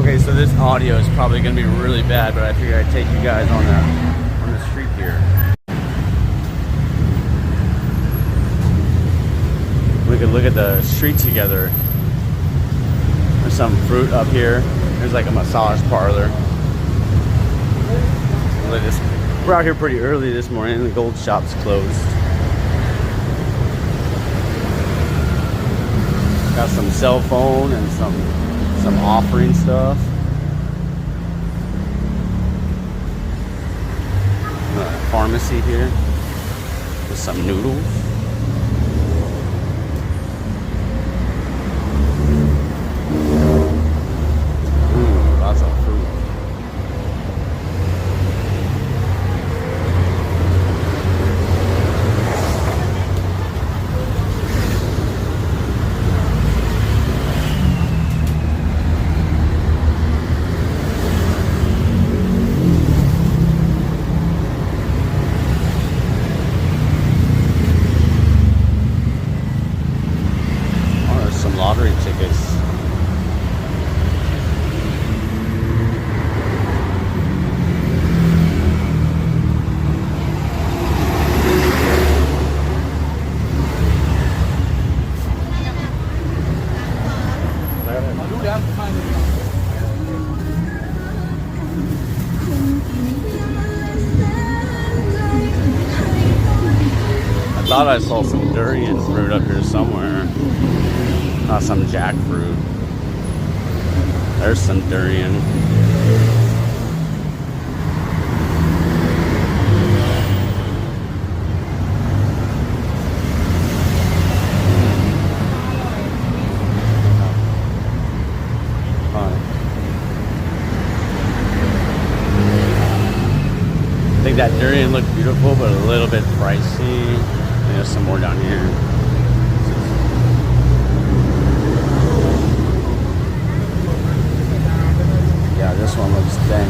Okay, so this audio is probably gonna be really bad, but I figured I'd take you guys on the street here. We could look at the street together. There's some fruit up here. There's like a massage parlor. Look at this. We're out here pretty early this morning. The gold shop's closed. Got some cell phone and some offering stuff. Pharmacy here with some noodles. Ooh, lots of fruit. Lottery tickets. I thought I saw some durian fruit up here somewhere. Some jackfruit. There's some durian. I think that durian looked beautiful, but a little bit pricey. There's some more down here. Yeah, this one looks dang.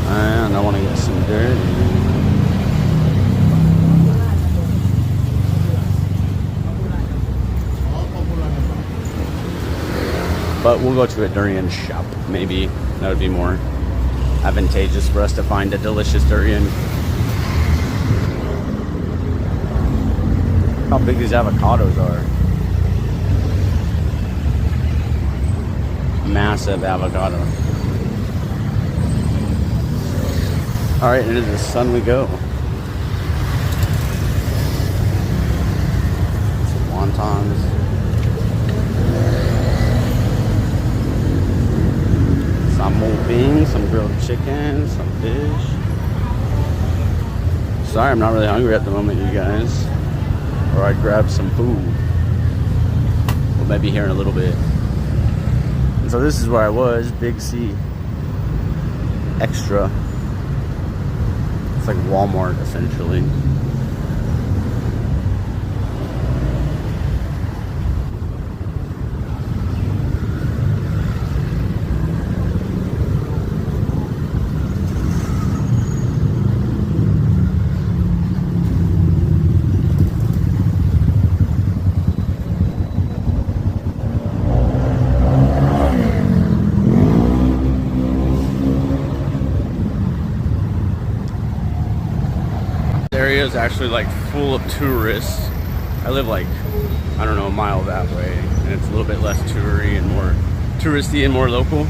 And I want to get some dirt. But we'll go to a durian shop. Maybe that would be more advantageous for us to find a delicious durian. How big these avocados are. Massive avocado. Alright, into the sun we go. Some wontons. Some more beans, some grilled chicken, some fish. Sorry, I'm not really hungry at the moment, you guys. Or I'd grab some food. Well, maybe here in a little bit. And so this is where I was, Big C Extra. It's like Walmart, essentially. Area is actually like full of tourists. I live like, I don't know, a mile that way, and it's a little bit less touristy and more touristy and more local.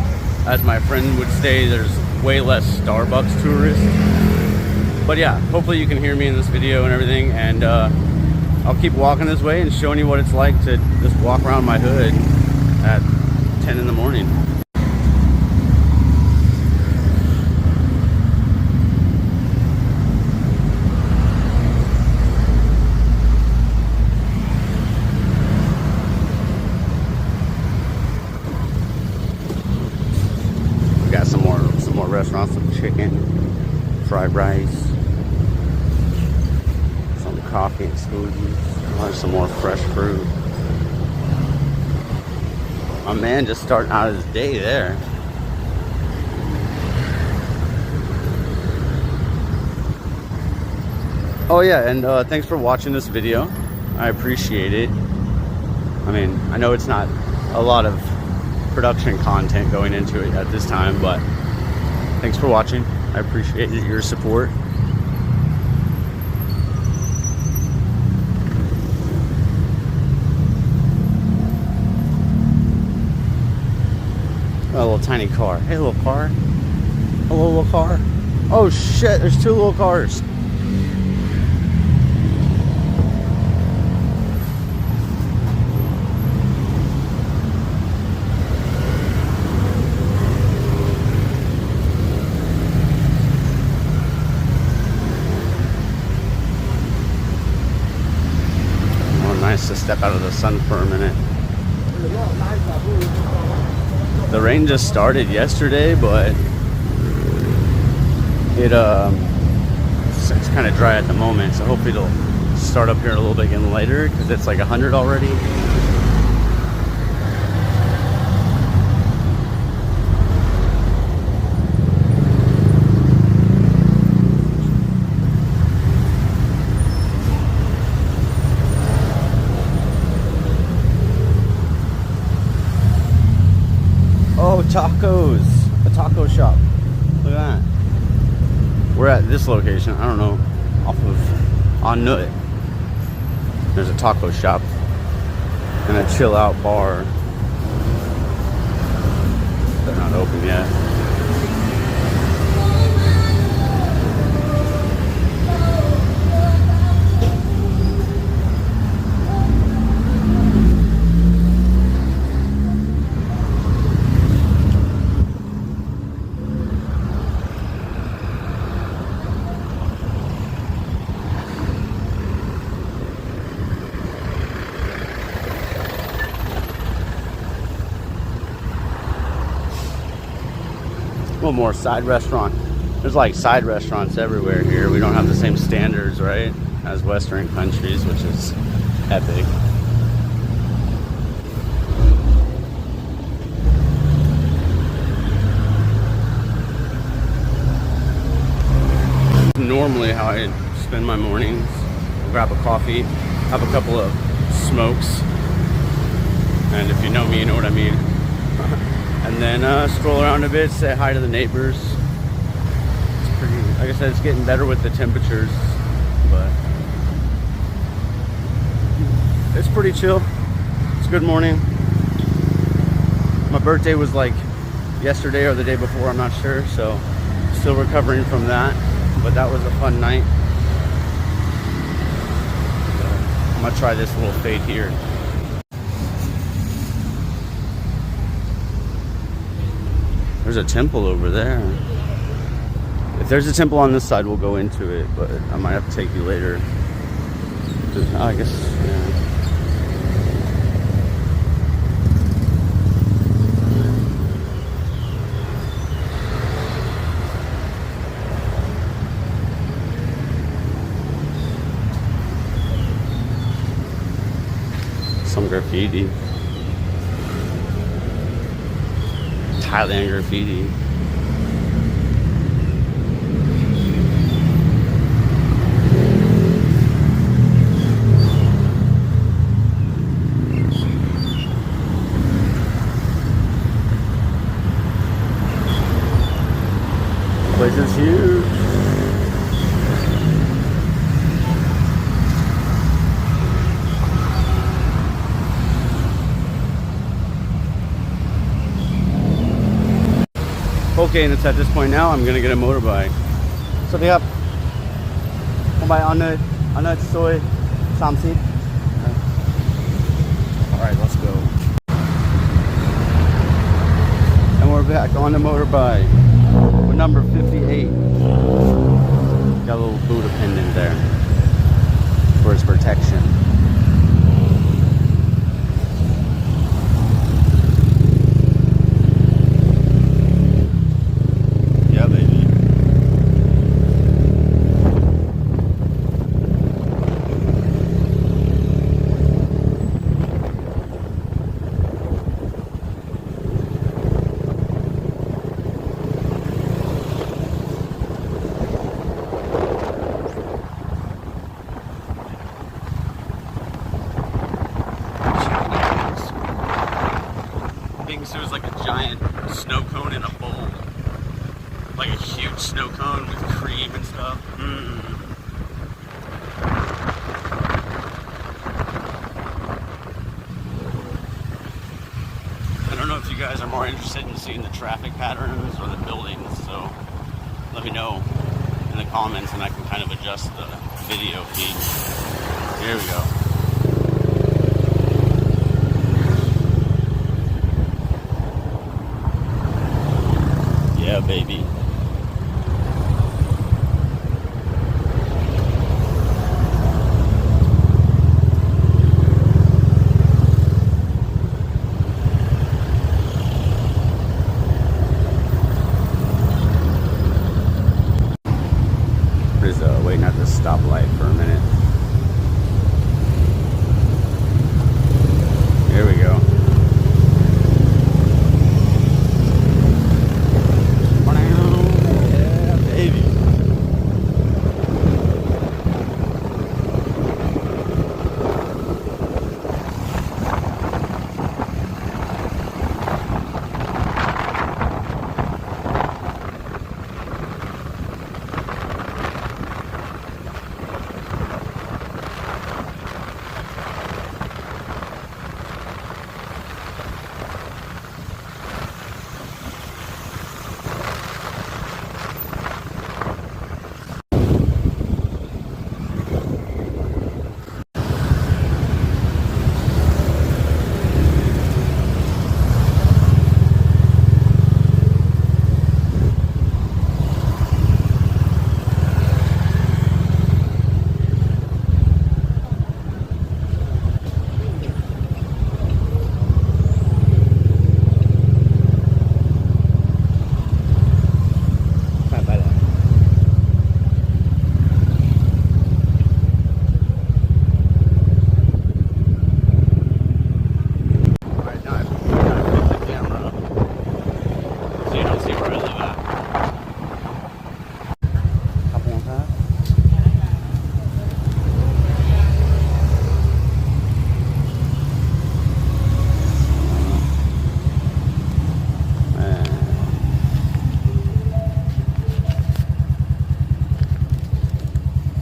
As my friend would say, there's way less Starbucks tourists. But yeah, hopefully you can hear me in this video and everything, and I'll keep walking this way and showing you what it's like to just walk around my hood at 10 in the morning. Got some more restaurants, some chicken, fried rice, some coffee and smoothies. There's some more fresh fruit. My man just starting out his day there. Oh yeah, and thanks for watching this video. I appreciate it. I mean, I know it's not a lot of production content going into it at this time, but thanks for watching. I appreciate your support. A little tiny car. Hey, little car. Hello, little car. Oh shit, there's two little cars. Oh, nice to step out of the sun for a minute. The rain just started yesterday, but it's kind of dry at the moment, so hopefully it'll start up here a little bit again later, because it's like 100 already. Oh, tacos! A taco shop. Look at that. We're at this location, I don't know, off of On Nut. There's a taco shop and a chill out bar. They're not open yet. A little more side restaurant. There's like side restaurants everywhere here. We don't have the same standards, right, as Western countries, which is epic. Normally how I spend my mornings, grab a coffee, have a couple of smokes, and if you know me, you know what I mean. And then stroll around a bit, say hi to the neighbors. It's pretty, like I said, it's getting better with the temperatures, but it's pretty chill. It's a good morning. My birthday was like yesterday or the day before, I'm not sure, so still recovering from that, but that was a fun night. I'm gonna try this little fade here. There's a temple over there. If there's a temple on this side, we'll go into it, but I might have to take you later. I guess, yeah. Some graffiti. Thailand graffiti. The place is huge. Okay, and it's at this point now I'm gonna get a motorbike. So they have buy on it soy something. Alright, let's go. And we're back on the motorbike. We're number 58. Got a little Buddha pendant there for its protection. interested in seeing the traffic patterns or the buildings, so let me know in the comments and I can kind of adjust the video feed. Here we go. Yeah, baby. Just waiting at the stoplight for a minute. Here we go. Yeah, baby.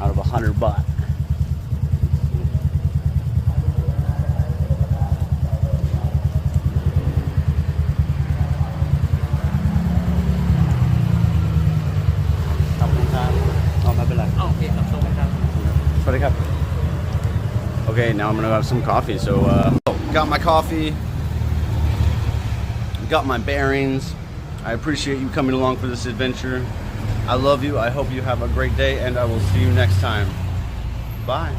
Out of 100 baht. Okay, now I'm gonna have some coffee. So, got my coffee, got my bearings. I appreciate you coming along for this adventure. I love you. I hope you have a great day, and I will see you next time. Bye.